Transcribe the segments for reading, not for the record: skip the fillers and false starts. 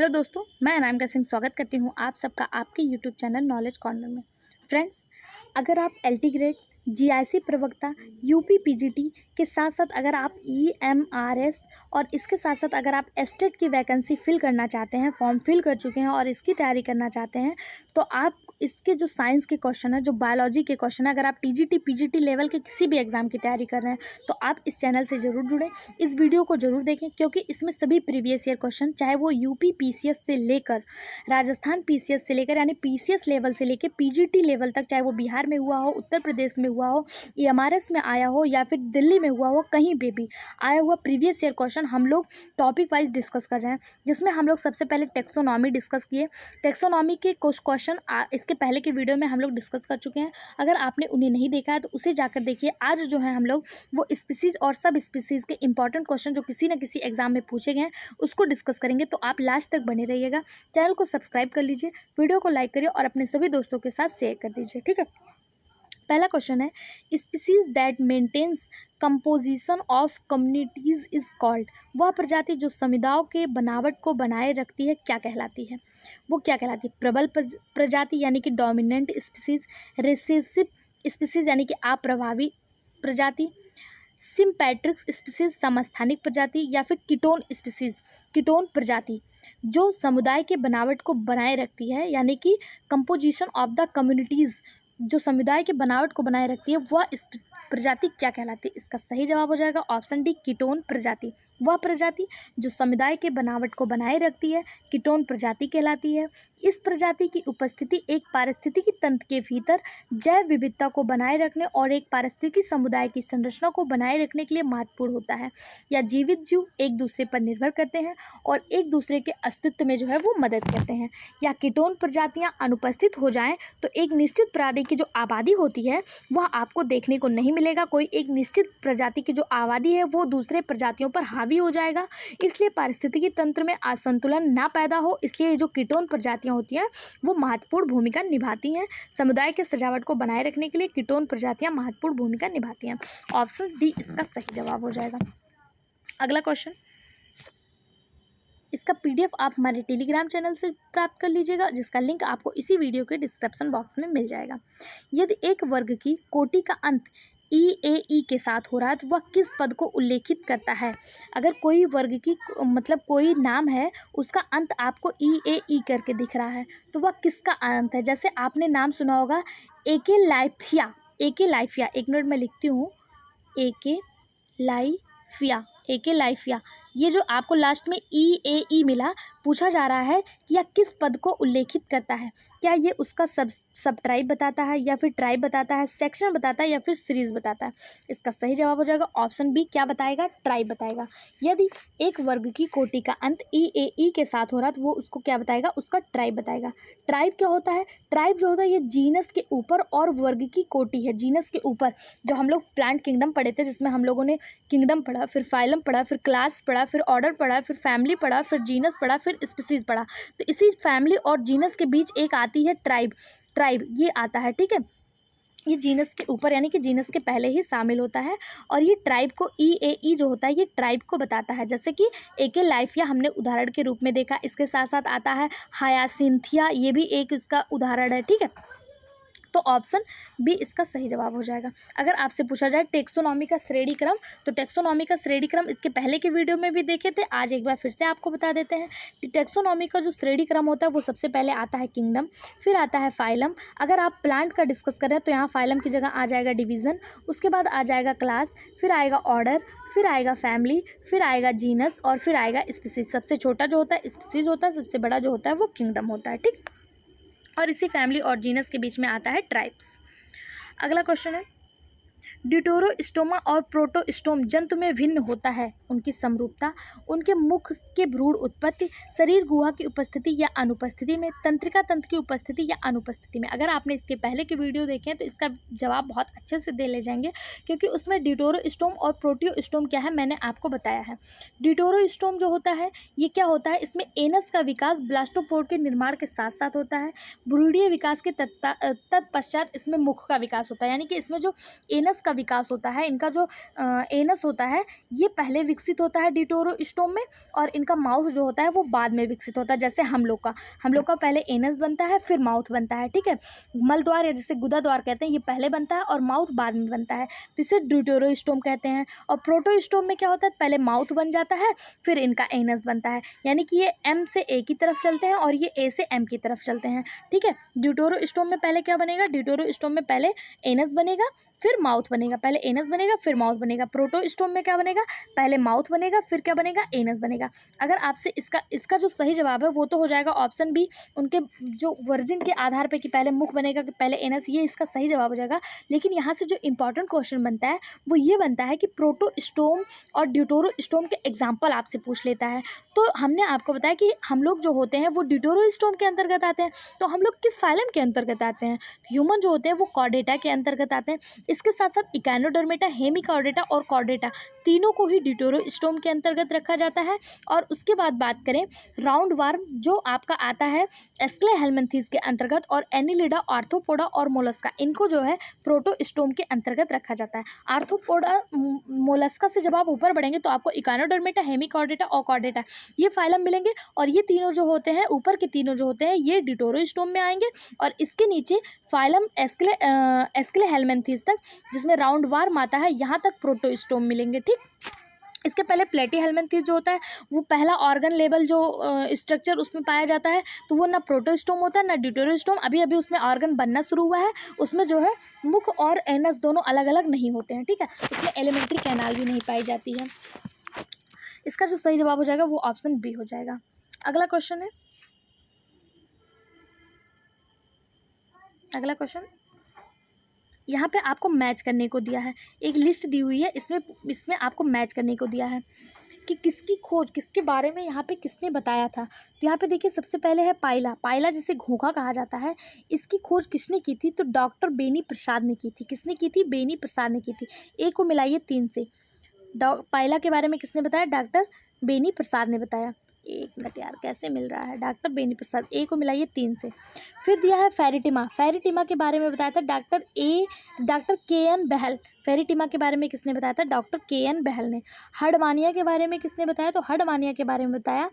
Hello दोस्तों, मैं अनामिका सिंह स्वागत करती हूँ आप सबका आपके यूट्यूब चैनल नॉलेज कॉर्नर में। फ्रेंड्स, अगर आप एलटी ग्रेड, जीआईसी प्रवक्ता, यूपी पीजीटी के साथ साथ अगर आप ईएमआरएस और इसके साथ साथ अगर आप एस्टेट की वैकेंसी फिल करना चाहते हैं, फॉर्म फिल कर चुके हैं और इसकी तैयारी करना चाहते हैं, तो आप इसके जो साइंस के क्वेश्चन है, जो बायोलॉजी के क्वेश्चन है, अगर आप टीजीटी पीजीटी लेवल के किसी भी एग्जाम की तैयारी कर रहे हैं तो आप इस चैनल से ज़रूर जुड़ें। इस वीडियो को ज़रूर देखें क्योंकि इसमें सभी प्रीवियस ईयर क्वेश्चन, चाहे वो यूपी पीसीएस से लेकर राजस्थान पीसीएस से लेकर यानी पीसीएस लेवल से लेकर पीजीटी लेवल तक, चाहे वो बिहार में हुआ हो, उत्तर प्रदेश में हुआ हो, ईएमआरएस में आया हो या फिर दिल्ली में हुआ हो, कहीं पे भी आया हुआ प्रीवियस ईयर क्वेश्चन हम लोग टॉपिक वाइज डिस्कस कर रहे हैं। जिसमें हम लोग सबसे पहले टेक्सोनॉमी डिस्कस किए। टेक्सोनॉमी के कुछ क्वेश्चन इसके पहले के वीडियो में हम लोग डिस्कस कर चुके हैं। अगर आपने उन्हें नहीं देखा है तो उसे जाकर देखिए। आज जो है हम लोग वो स्पीसीज और सब स्पीसीज के इंपॉर्टेंट क्वेश्चन जो किसी न किसी एग्जाम में पूछे गए हैं उसको डिस्कस करेंगे, तो आप लास्ट तक बने रहिएगा। चैनल को सब्सक्राइब कर लीजिए, वीडियो को लाइक करिए और अपने सभी दोस्तों के साथ शेयर कर दीजिए, ठीक है। पहला क्वेश्चन है, species that maintains composition of communities is called. वह प्रजाति जो समुदायों के बनावट को बनाए रखती है क्या कहलाती है? वो क्या कहलाती है? प्रबल प्रजाति यानी कि डोमिनेंट स्पीसीज, रेसेसिव स्पीसीज यानी कि अप्रभावी प्रजाति, सिम्पैट्रिक्स स्पीसीज समस्थानिक प्रजाति, या फिर कीटोन स्पीसीज कीटोन प्रजाति जो समुदाय के बनावट को बनाए रखती है, यानी कि कंपोजिशन ऑफ द कम्युनिटीज़ जो समुदाय के बनावट को बनाए रखती है वह प्रजाति क्या कहलाती है? इसका सही जवाब हो जाएगा ऑप्शन डी, कीटोन प्रजाति। वह प्रजाति जो समुदाय के बनावट को बनाए रखती है कीटोन प्रजाति कहलाती है। इस प्रजाति की उपस्थिति एक पारिस्थितिकी तंत्र के भीतर जैव विविधता को बनाए रखने और एक पारिस्थितिकी समुदाय की संरचना को बनाए रखने के लिए महत्वपूर्ण होता है। या जीवित जीव एक दूसरे पर निर्भर करते हैं और एक दूसरे के अस्तित्व में जो है वो मदद करते हैं। या कीटोन प्रजातियां अनुपस्थित हो जाएं तो एक निश्चित प्राणी की जो आबादी होती है वह आपको देखने को नहीं मिलेगा। कोई एक निश्चित प्रजाति की जो आबादी है वो दूसरे प्रजातियों पर हावी हो जाएगा, इसलिए पारिस्थितिकी तंत्र में असंतुलन ना पैदा हो, इसलिए जो कीटोन प्रजातियां होती हैं वो महत्वपूर्ण भूमिका निभाती हैं। समुदाय के सजावट को बनाए रखने के लिए कीटोन प्रजातियां महत्वपूर्ण भूमिका निभाती हैं। ऑप्शन डी इसका सही जवाब हो जाएगा। अगला क्वेश्चन, इसका पीडीएफ आप हमारे टेलीग्राम चैनल से प्राप्त कर लीजिएगा, जिसका लिंक आपको इसी वीडियो के डिस्क्रिप्शन बॉक्स में मिल जाएगा। यदि एक वर्ग की कोटि का अंत ई के साथ हो रहा है तो वह किस पद को उल्लेखित करता है? अगर कोई वर्ग की मतलब कोई नाम है उसका अंत आपको ई करके दिख रहा है तो वह किसका अंत है? जैसे आपने नाम सुना होगा एके लाइफिया। एक मिनट में लिखती हूँ, एके लाइफिया। ये जो आपको लास्ट में ई मिला, पूछा जा रहा है कि यह किस पद को उल्लेखित करता है। क्या ये उसका सब ट्राइब बताता है या फिर ट्राइब बताता है, सेक्शन बताता है या फिर सीरीज बताता है? इसका सही जवाब हो जाएगा ऑप्शन बी, क्या बताएगा? ट्राइब बताएगा। यदि एक वर्ग की कोटि का अंत ई के साथ हो रहा है तो वो उसको क्या बताएगा? उसका ट्राइब बताएगा। ट्राइब क्या होता है? ट्राइब जो होता है ये जीनस के ऊपर और वर्ग की कोटि है। जीनस के ऊपर जो हम लोग प्लांट किंगडम पढ़े थे, जिसमें हम लोगों ने किंगडम पढ़ा, फिर फाइलम पढ़ा, फिर क्लास पढ़ा, फिर ऑर्डर पढ़ा, फिर फैमिली पढ़ा, फिर जीनस पढ़ा, फिर स्पीसीज पढ़ा। तो इसी फैमिली और जीनस के बीच एक आती है ट्राइब ये आता है, ठीक है। ये जीनस के ऊपर यानी कि जीनस के पहले ही शामिल होता है और ये ट्राइब को ई जो होता है ये ट्राइब को बताता है। जैसे कि एके लाइफिया हमने उदाहरण के रूप में देखा, इसके साथ साथ आता है हायासिंथिया, ये भी एक इसका उदाहरण है, ठीक है। तो ऑप्शन बी इसका सही जवाब हो जाएगा। अगर आपसे पूछा जाए टेक्सोनॉमी का श्रेणी क्रम, तो टेक्सोनॉमी का श्रेणी क्रम इसके पहले के वीडियो में भी देखे थे, आज एक बार फिर से आपको बता देते हैं। टेक्सोनॉमी का जो श्रेणी क्रम होता है वो सबसे पहले आता है किंगडम, फिर आता है फाइलम। अगर आप प्लांट का डिस्कस कर रहे हैं तो यहाँ फाइलम की जगह आ जाएगा डिवीज़न, उसके बाद आ जाएगा क्लास, फिर आएगा ऑर्डर, फिर आएगा फैमिली, फिर आएगा जीनस और फिर आएगा स्पीसीज। सबसे छोटा जो होता है स्पीसीज होता है, सबसे बड़ा जो होता है वो किंगडम होता है, ठीक। और इसी फैमिली और जीनस के बीच में आता है ट्राइब्स। अगला क्वेश्चन है, ड्यूटेरोस्टोमा और प्रोटोस्टोम जंतु में भिन्न होता है। उनकी समरूपता, उनके मुख के भ्रूण उत्पत्ति, शरीर गुहा की उपस्थिति या अनुपस्थिति में, तंत्रिका तंत्र की उपस्थिति या अनुपस्थिति में। अगर आपने इसके पहले के वीडियो देखे हैं तो इसका जवाब बहुत अच्छे से दे ले जाएंगे, क्योंकि उसमें ड्यूटेरोस्टोम और प्रोटियोस्टोम क्या है मैंने आपको बताया है। ड्यूटेरोस्टोम जो होता है ये क्या होता है? इसमें एनस का विकास ब्लास्टोपोर के निर्माण के साथ साथ होता है। भ्रूणीय विकास के तत्पश्चात इसमें मुख का विकास होता है, यानी कि इसमें जो एनस का विकास होता है, इनका जो एनस होता है ये पहले विकसित होता है डिटोरोस्टोम में, और इनका माउथ जो होता है वो बाद में विकसित होता है। जैसे हम लोग का पहले एनस बनता है फिर माउथ बनता है, ठीक है। मल द्वार या जिसे गुदा द्वार कहते हैं ये पहले बनता है और माउथ बाद में बनता है, तो इसे डिटोरोस्टोम कहते हैं। और प्रोटोस्टोम में क्या होता है, पहले माउथ बन जाता है फिर इनका एनस बनता है, यानी कि ये एम से ए की तरफ चलते हैं और ये ए से एम की तरफ चलते हैं, ठीक है। ड्यूटोरोस्टोम में पहले क्या बनेगा, ड्यूटोरोस्टोम में पहले एनस बनेगा फिर माउथ बनेगा, पहले एनस बनेगा फिर माउथ बनेगा। प्रोटोस्टोम में क्या बनेगा, पहले माउथ बनेगा फिर क्या बनेगा, एनस बनेगा। अगर आपसे इसका जो सही जवाब है वो तो हो जाएगा ऑप्शन बी, उनके जो वर्जिन के आधार पे कि पहले मुख बनेगा कि पहले एनस, ये इसका सही जवाब हो जाएगा। लेकिन यहाँ से जो इंपॉर्टेंट क्वेश्चन बनता है वो ये बनता है कि प्रोटोस्टोम और ड्यूटोरोस्टोम के एग्जाम्पल आपसे पूछ लेता है। तो हमने आपको बताया कि हम लोग जो होते हैं वो ड्यूटोरोस्टोम के अंतर्गत आते हैं, तो हम लोग किस फाइलम के अंतर्गत आते हैं, ह्यूमन जो होते हैं वो कॉर्डेटा के अंतर्गत आते हैं। इसके साथ साथ इकाइनोडर्मेटा, हेमिकॉर्डेटा और कॉर्डेटा तीनों को ही ड्यूटोरोस्टोम के अंतर्गत रखा जाता है। और उसके बाद बात करें राउंड वार्म जो आपका आता है एस्क्लेहेलमिन्थेस के अंतर्गत, और एनिलिडा, आर्थ्रोपोडा और मोलस्का, इनको जो है प्रोटोस्टोम के अंतर्गत रखा जाता है। आर्थ्रोपोडा मोलस्का से जब आप ऊपर बढ़ेंगे तो आपको इकाइनोडर्मेटा, हेमिकॉर्डेटा और कॉर्डेटा ये फाइलम मिलेंगे, और ये तीनों जो होते हैं ऊपर के तीनों जो होते हैं ये ड्यूटोरोस्टोम में आएंगे, और इसके नीचे फाइलम एस्क्लेहेलमिन्थेस तक जिसमें राउंड वार्म आता है यहाँ तक प्रोटोस्टोम मिलेंगे, ठीक। इसके पहले प्लेटीहेलमिन्थेस जो होता है वो पहला ऑर्गन लेवल जो स्ट्रक्चर उसमें पाया जाता है, तो वो ना प्रोटोस्टोम होता है ना ड्यूटोरोस्टोम, अभी अभी उसमें ऑर्गन बनना शुरू हुआ है। उसमें जो है मुख और एनस दोनों अलग अलग नहीं होते हैं, ठीक है। उसमें एलिमेंट्री कैनाल भी नहीं पाई जाती है। इसका जो सही जवाब हो जाएगा वो ऑप्शन बी हो जाएगा। अगला क्वेश्चन है, अगला क्वेश्चन यहाँ पे आपको मैच करने को दिया है, एक लिस्ट दी हुई है, इसमें आपको मैच करने को दिया है कि किसकी खोज, किसके बारे में यहाँ पे किसने बताया था। तो यहाँ पे देखिए सबसे पहले है पाइला जिसे घोंघा कहा जाता है, इसकी खोज किसने की थी, तो डॉक्टर बेनी प्रसाद ने की थी। किसने की थी, बेनी प्रसाद ने की थी। ए को मिलाइए 3 से। पाइला के बारे में किसने बताया, डॉक्टर बेनी प्रसाद ने बताया। एक मिनट यार, कैसे मिल रहा है, डॉक्टर बेनी प्रसाद, ए को मिलाइए 3 से। फिर दिया है फेरिटिमा के बारे में बताया था डॉक्टर के एन बहल। फेरिटिमा के बारे में किसने बताया था, डॉक्टर के एन बहल ने। हर्डमानिया के बारे में किसने बताया, तो हर्डमानिया के बारे में बताया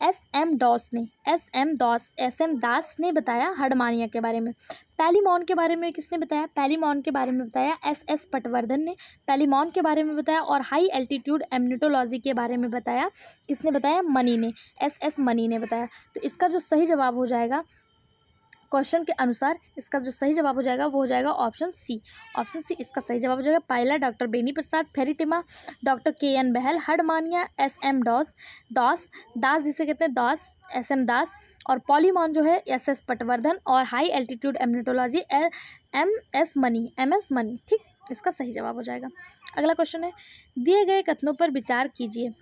एस एम दास ने बताया हर्डमानिया के बारे में। पैलीमॉन के बारे में किसने बताया, पैलीमॉन के बारे में बताया एस पटवर्धन ने पैलीमॉन के बारे में बताया। और हाई एल्टीट्यूड एमनिटोलॉजी के बारे में बताया किसने बताया, मनी ने, एस मनी ने बताया। तो इसका जो सही जवाब हो जाएगा क्वेश्चन के अनुसार, इसका जो सही जवाब हो जाएगा वो हो जाएगा ऑप्शन सी। ऑप्शन सी इसका सही जवाब हो जाएगा। पाइला doctor Beni Prasad, Pheretima doctor के एन बहल, हर्डमानिया एस एम दास जिसे कहते हैं दास, एस एम दास, और पॉलीमॉन जो है एस पटवर्धन, और हाई एल्टीट्यूड एमनिटोलॉजी एम एस मनी, ठीक। इसका सही जवाब हो जाएगा। अगला क्वेश्चन है, दिए गए कथनों पर विचार कीजिए।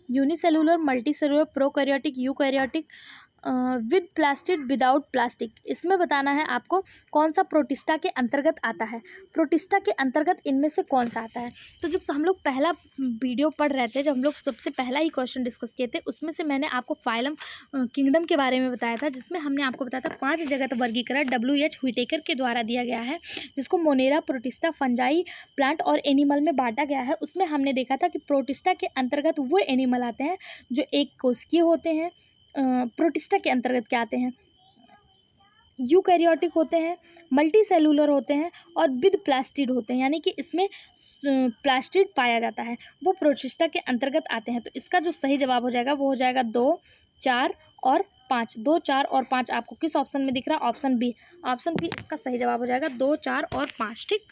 Unicellular, multicellular, prokaryotic, eukaryotic, with plastid, without plastic, इसमें बताना है आपको कौन सा प्रोटिस्टा के अंतर्गत आता है। प्रोटिस्टा के अंतर्गत इनमें से कौन सा आता है। तो जब हम लोग पहला वीडियो पढ़ रहे थे, जब हम लोग सबसे पहला ही क्वेश्चन डिस्कस किए थे, उसमें से मैंने आपको फाइलम किंगडम के बारे में बताया था, जिसमें हमने आपको बताया था 5 जगत वर्गीकरण WH व्हिटेकर के द्वारा दिया गया है, जिसको मोनेरा, प्रोटिस्टा, फंजाई, प्लांट और एनिमल में बांटा गया है। उसमें हमने देखा था कि प्रोटिस्टा के अंतर्गत वो एनिमल आते हैं जो एक कोशिकीय होते हैं। प्रोटिस्टा के अंतर्गत क्या आते हैं, यूकैरियोटिक होते हैं, मल्टी सेलुलर होते हैं और विद प्लास्टिड होते हैं, यानी कि इसमें प्लास्टिड पाया जाता है, वो प्रोटिस्टा के अंतर्गत आते हैं। तो इसका जो सही जवाब हो जाएगा वो हो जाएगा 2, 4 और 5। 2, 4 और 5 आपको किस ऑप्शन में दिख रहा है, ऑप्शन बी। ऑप्शन बी इसका सही जवाब हो जाएगा 2, 4 और 5, ठीक।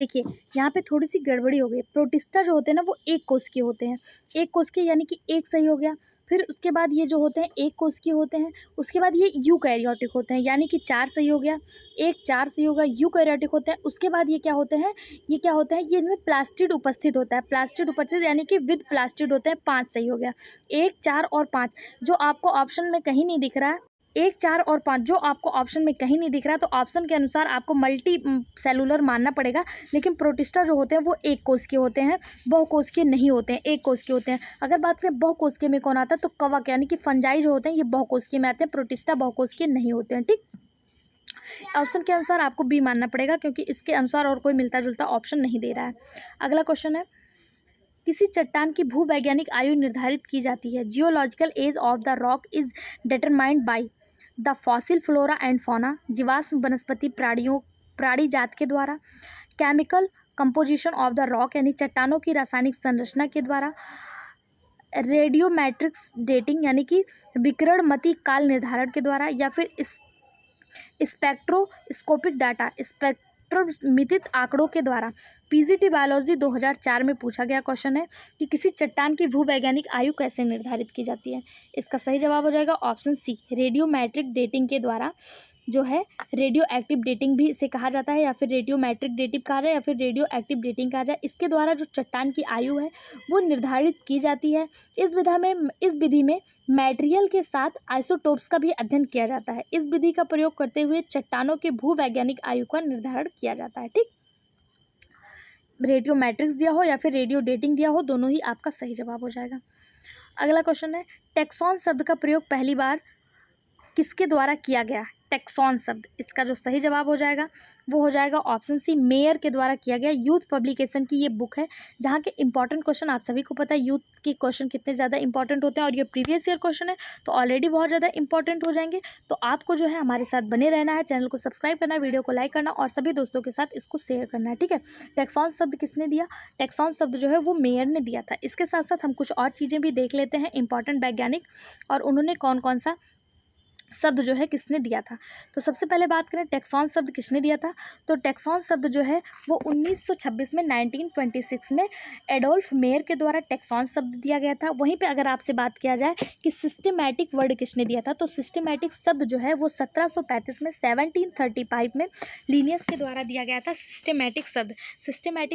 देखिए यहाँ पे थोड़ी सी गड़बड़ी हो गई। प्रोटिस्टा जो होते हैं ना वो एक कोशिकीय होते हैं, एक कोशिकीय यानी कि एक सही हो गया। फिर उसके बाद ये जो होते हैं एक कोशिकीय होते हैं, उसके बाद ये यूकैरियोटिक होते हैं, यानी कि 4 सही हो गया, 1 4 सही होगा। यूकैरियोटिक होते हैं, उसके बाद ये क्या होते हैं, ये क्या होते हैं, ये इनमें प्लास्टिड उपस्थित होता है, प्लास्टिड उपस्थित यानी कि विद प्लास्टिड होते हैं, 5 सही हो गया। 1 4 और 5 जो आपको ऑप्शन में कहीं नहीं दिख रहा है, 1, 4 और 5 जो आपको ऑप्शन में कहीं नहीं दिख रहा, तो ऑप्शन के अनुसार आपको मल्टी सेलुलर मानना पड़ेगा। लेकिन प्रोटिस्टा जो होते हैं वो एक कोशिकीय होते हैं, बहुकोशिकीय नहीं होते हैं, एक कोशिकीय होते हैं। अगर बात करें बहुकोशिकीय में कौन आता है, तो कवक यानी कि फंजाई जो होते हैं ये बहुकोशिकीय में आते हैं, प्रोटिस्टा बहुकोशिकीय नहीं होते हैं। ठीक, ऑप्शन के अनुसार आपको बी मानना पड़ेगा, क्योंकि इसके अनुसार और कोई मिलता जुलता ऑप्शन नहीं दे रहा है। अगला क्वेश्चन है, किसी चट्टान की भूवैज्ञानिक आयु निर्धारित की जाती है। Geological age of the rock is determined by the fossil flora and fauna, जीवाश्म वनस्पति प्राणी जात के द्वारा, chemical composition of the rock यानी चट्टानों की रासायनिक संरचना के द्वारा, रेडियोमेट्रिक्स डेटिंग यानी कि विकिरणमती काल निर्धारण के द्वारा, या फिर स्पेक्ट्रोस्कोपिक डाटा स्पेक्ट्रोमितित आंकड़ों के द्वारा। पीजीटी बायोलॉजी 2004 में पूछा गया क्वेश्चन है कि किसी चट्टान की भूवैज्ञानिक आयु कैसे निर्धारित की जाती है। इसका सही जवाब हो जाएगा ऑप्शन सी, रेडियोमेट्रिक डेटिंग के द्वारा, जो है रेडियो एक्टिव डेटिंग भी इसे कहा जाता है, या फिर रेडियोमेट्रिक डेटिंग कहा जाए, या फिर रेडियो एक्टिव डेटिंग कहा जाए। इसके द्वारा जो चट्टान की आयु है वो निर्धारित की जाती है। इस विधि में मटेरियल के साथ आइसोटोप्स का भी अध्ययन किया जाता है। इस विधि का प्रयोग करते हुए चट्टानों के भूवैज्ञानिक आयु का निर्धारण किया जाता है। ठीक, रेडियो मैट्रिक्स दिया हो या फिर रेडियो डेटिंग दिया हो, दोनों ही आपका सही जवाब हो जाएगा। अगला क्वेश्चन है, टेक्सॉन शब्द का प्रयोग पहली बार किसके द्वारा किया गया। टेक्सॉन शब्द, इसका जो सही जवाब हो जाएगा वो हो जाएगा ऑप्शन सी, मेयर के द्वारा किया गया। यूथ पब्लिकेशन की ये बुक है, जहाँ के इंपॉर्टेंट क्वेश्चन आप सभी को पता है यूथ के क्वेश्चन कितने ज़्यादा इंपॉर्टेंट होते हैं, और ये प्रीवियस ईयर क्वेश्चन है तो ऑलरेडी बहुत ज़्यादा इंपॉर्टेंट हो जाएंगे। तो आपको जो है हमारे साथ बने रहना है, चैनल को सब्सक्राइब करना, वीडियो को लाइक करना और सभी दोस्तों के साथ इसको शेयर करना है। ठीक है, टेक्सॉन शब्द किसने दिया, टेक्सॉन शब्द जो है वो मेयर ने दिया था। इसके साथ साथ हम कुछ और चीज़ें भी देख लेते हैं इंपॉर्टेंट वैज्ञानिक, और उन्होंने कौन कौन सा शब्द जो है किसने दिया था। तो सबसे पहले बात करें टेक्सॉन शब्द किसने दिया था, तो टेक्सॉन शब्द जो है वो 1926 में 1926 में एडोल्फ मेयर के द्वारा टेक्सॉन शब्द दिया गया था। वहीं पे अगर आपसे बात किया जाए कि सिस्टमैटिक वर्ड किसने दिया था, तो सिस्टमैटिक शब्द जो है वो 1735 में 1735 में लीनियस के द्वारा दिया गया था। सिस्टमैटिक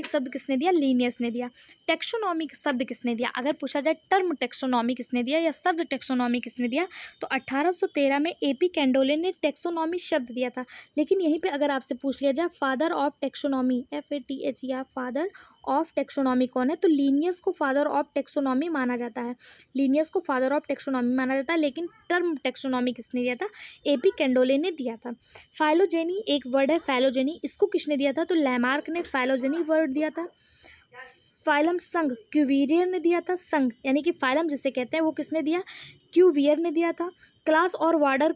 शब्द किसने दिया, लीनियस ने दिया। टेक्सोनॉमी शब्द किसने दिया, अगर पूछा जाए टर्म टेक्सोनॉमी किसने दिया या शब्द टेक्सोनॉमी किसने दिया, तो 1813 में एपी कैंडोले ने टेक्सोनॉमी शब्द दिया था। लेकिन यहीं पे अगर आपसे पूछ लिया जाए father of taxonomy, FATHER father of taxonomy कौन है, तो लीनियस को फादर ऑफ टेक्सोनॉमी माना जाता है। लेकिन टर्म टेक्सोनॉमी किसने दिया था, एपी कैंडोले ने दिया था। फाइलोजेनी एक वर्ड है, फाइलोजेनी, इसको किसने दिया था, तो लैमार्क ने फाइलोजेनी वर्ड दिया था। फाइलम संघ क्यूवियर ने दिया था, संघ यानी कि फाइलम जिसे कहते हैं वो किसने दिया, क्यूवियर ने दिया था। क्लास और वार्डर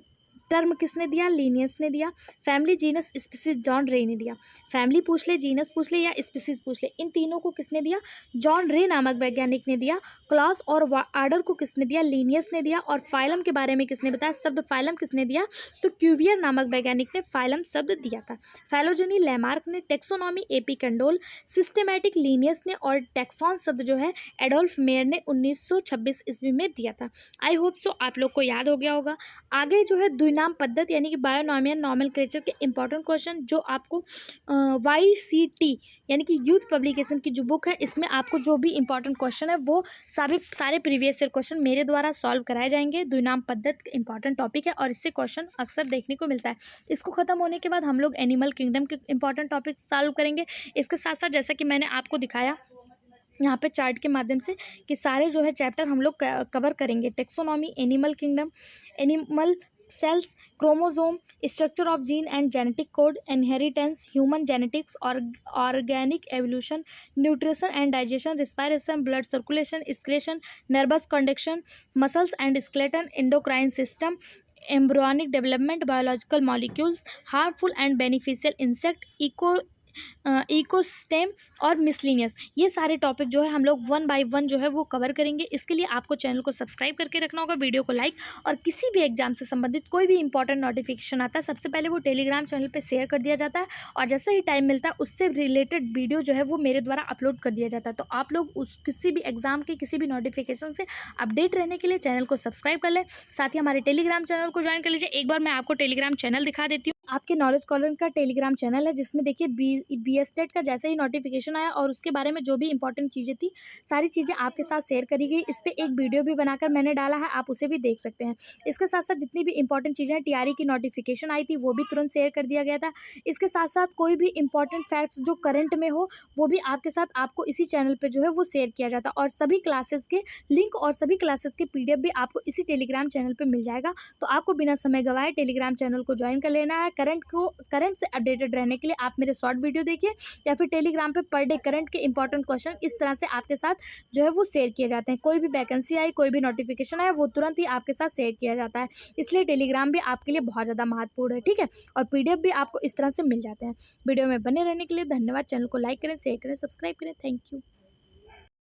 टर्म किसने दिया, लीनियस ने दिया। फैमिली, जीनस, स्पीसीज जॉन रे ने दिया। फैमिली पूछ ले, जीनस पूछ ले या स्पीसीज पूछ ले, इन तीनों को किसने दिया, जॉन रे नामक वैज्ञानिक ने दिया। क्लास और आर्डर को किसने दिया, लीनियस ने दिया। और फाइलम के बारे में किसने बताया, शब्द फाइलम किसने दिया, तो क्यूवियर नामक वैज्ञानिक ने फाइलम शब्द दिया था। फाइलोजेनी लैमार्क ने, taxonomy AP Candolle, systematic Linnaeus ने, और टेक्सॉन शब्द जो है एडोल्फ मेयर ने 1926 ईस्वी में दिया था। आई होप सो आप लोग को याद हो गया होगा। आगे जो है द्विनाम पद्धति यानी कि बायोनॉमियल नॉमेनक्लेचर के इंपॉर्टेंट क्वेश्चन जो आपको YCT यानी कि यूथ पब्लिकेशन की जो बुक है इसमें आपको जो भी इंपॉर्टेंट क्वेश्चन है वो सारे प्रीवियस ईयर क्वेश्चन मेरे द्वारा सॉल्व कराए जाएंगे। द्विनाम पद्धति इंपॉर्टेंट टॉपिक है और इससे क्वेश्चन अक्सर देखने को मिलता है। इसको खत्म होने के बाद हम लोग एनिमल किंगडम के इंपॉर्टेंट टॉपिक सॉल्व करेंगे। इसके साथ साथ जैसा कि मैंने आपको दिखाया यहाँ पे चार्ट के माध्यम से कि सारे जो है चैप्टर हम लोग कवर करेंगे। Taxonomy, animal kingdom, animal cells, chromosome, structure of gene and genetic code, inheritance, human genetics, organic evolution, nutrition and digestion, respiration, blood circulation, excretion, nervous conduction, muscles and skeleton, endocrine system, embryonic development, biological molecules, harmful and beneficial insect, ecosystem और miscellaneous, ये सारे topic जो है हम लोग 1 bye 1 जो है वो कवर करेंगे। इसके लिए आपको चैनल को सब्सक्राइब करके रखना होगा, वीडियो को लाइक, और किसी भी एग्जाम से संबंधित कोई भी इंपॉर्टेंट नोटिफिकेशन आता है सबसे पहले वो टेलीग्राम चैनल पे शेयर कर दिया जाता है, और जैसे ही टाइम मिलता है उससे रिलेटेड वीडियो जो है वो मेरे द्वारा अपलोड कर दिया जाता है। तो आप लोग किसी भी एग्जाम के किसी भी नोटिफिकेशन से अपडेट रहने के लिए चैनल को सब्सक्राइब कर लें, साथ ही हमारे टेलीग्राम चैनल को ज्वाइन कर लीजिए। एक बार मैं आपको टेलीग्राम चैनल दिखा देती हूँ। आपके नॉलेज कॉर्नर का टेलीग्राम चैनल है, जिसमें देखिए बीएसटेट का जैसे ही नोटिफिकेशन आया और उसके बारे में जो भी इंपॉर्टेंट चीज़ें थी, सारी चीज़ें आपके साथ शेयर करी गई। इस पे एक वीडियो भी बनाकर मैंने डाला है, आप उसे भी देख सकते हैं। इसके साथ साथ जितनी भी इंपॉर्टेंट चीज़ें हैं, टीआरई की नोटिफिकेशन आई थी, वो भी तुरंत शेयर कर दिया गया था। इसके साथ साथ कोई भी इंपॉर्टेंट फैक्ट्स जो करंट में हो, वो भी आपके साथ आपको इसी चैनल पे जो है वो शेयर किया जाता है, और सभी क्लासेस के लिंक और सभी क्लासेस के पीडीएफ भी आपको इसी टेलीग्राम चैनल पे मिल जाएगा। तो आपको बिना समय गवाए टेलीग्राम चैनल को ज्वाइन कर लेना है। करंट से अपडेटेड रहने के लिए आप मेरे शॉर्ट वीडियो देखिए, या फिर टेलीग्राम पे पर डे करंट के इंपॉर्टेंट क्वेश्चन इस तरह से आपके साथ जो है वो शेयर किए जाते हैं। कोई भी वैकेंसी आई, कोई भी नोटिफिकेशन आया, वो तुरंत ही आपके साथ शेयर किया जाता है। इसलिए टेलीग्राम भी आपके लिए बहुत ज़्यादा महत्वपूर्ण है, ठीक है। और पीडीएफ भी आपको इस तरह से मिल जाते हैं। वीडियो में बने रहने के लिए धन्यवाद। चैनल को लाइक करें, शेयर करें, सब्सक्राइब करें। Thank you.